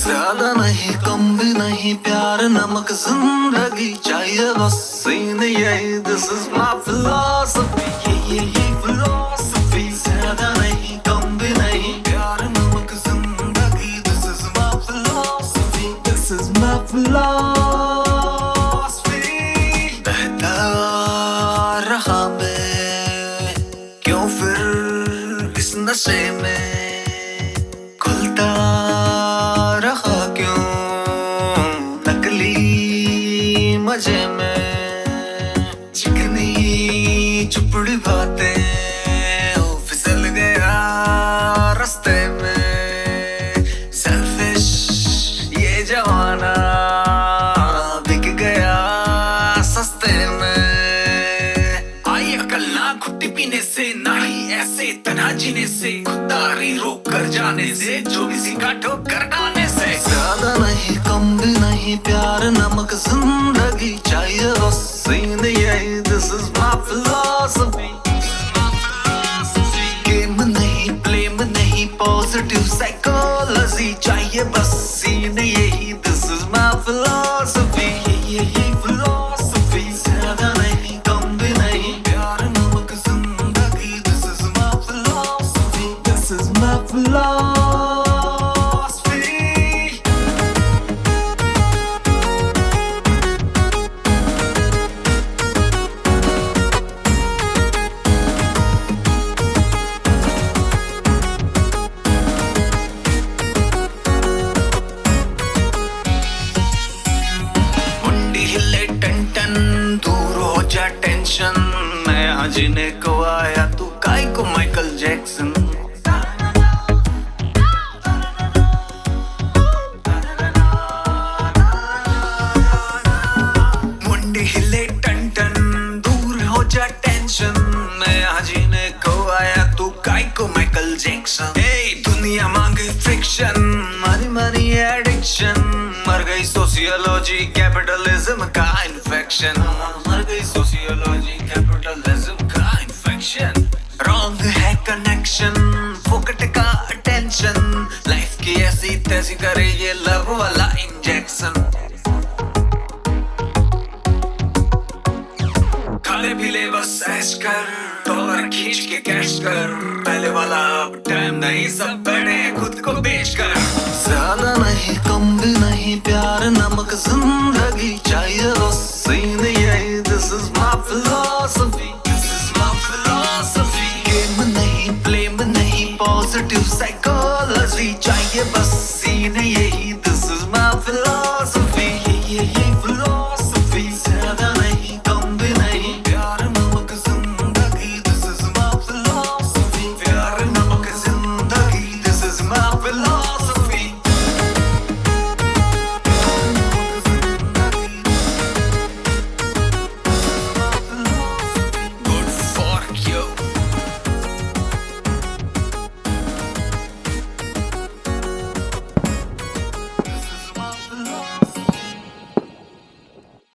ज्यादा नहीं कम भी नहीं, प्यार नमक जिंदगी चाहिए बस सीने यही। This is my philosophy, यही philosophy। ज्यादा नहीं कम भी नहीं, प्यार नमक जिंदगी। This is my philosophy, this is my philosophy। बहता रहा मैं क्यों फिर इस नशे में, खुलता रहा क्यों नकली मजे में। चिकनी चुपड़ी बातें ओ फिसल गया रास्ते में। सेल्फिश ये जमाना बिक गया सस्ते में। आई अकल ना घुट्टी पीने से, ना ही ऐसे तन्हा जीने से, खुददारी रोक कर जाने से, जो किसी का ठोकर खाने से। ज्यादा नहीं कम भी नहीं, प्यार नमक जिंदगी चाहिए बस सीने यही। This is my philosophy, game नहीं ब्लेम नहीं, पॉजिटिव साइकोलॉजी चाहिए बस सीने यही। This is my philosophy, यही philosophy। ज्यादा नहीं कम भी नहीं, प्यार नमक जिंदगी। This is my philosophy, this is my philosophy। मुंडी हिले टन टन, दूर हो जा टेंशन। मैं यहाँ जीने को आया, तू काय को माइकल जैक्सन। मुंडी हिले टन टन, दूर हो जा टेंशन। मैं यहाँ जीने को आया, तू काय को माइकल जैक्सन। ए दुनिया मांगे फ्रिक्शन, मनी मनी एडिक्शन। मर गई सोशियोलॉजी कैपिटलिज्म का इन्फेक्शन। मर गई सोशियोलॉजी कैपिटलिज्म का इन्फेक्शन। रॉन्ग है कनेक्शन, फोकट का अटेंशन। लाइफ की ऐसी तैसी करे ये लव वाला इंजेक्शन। खाले पीले बस ऐश कर, डॉलर खींच के कैश कर। पहले वाला अब टाइम नहीं, सब बड़े खुद को बेच कर। ज्यादा नहीं कम भी नहीं, प्यार नमक जिंदगी चाहिए बस सीने यही। This is my philosophy, this is my philosophy। Game नहीं ब्लेम नहीं, पॉजिटिव साइकोलॉजी चाहिए बस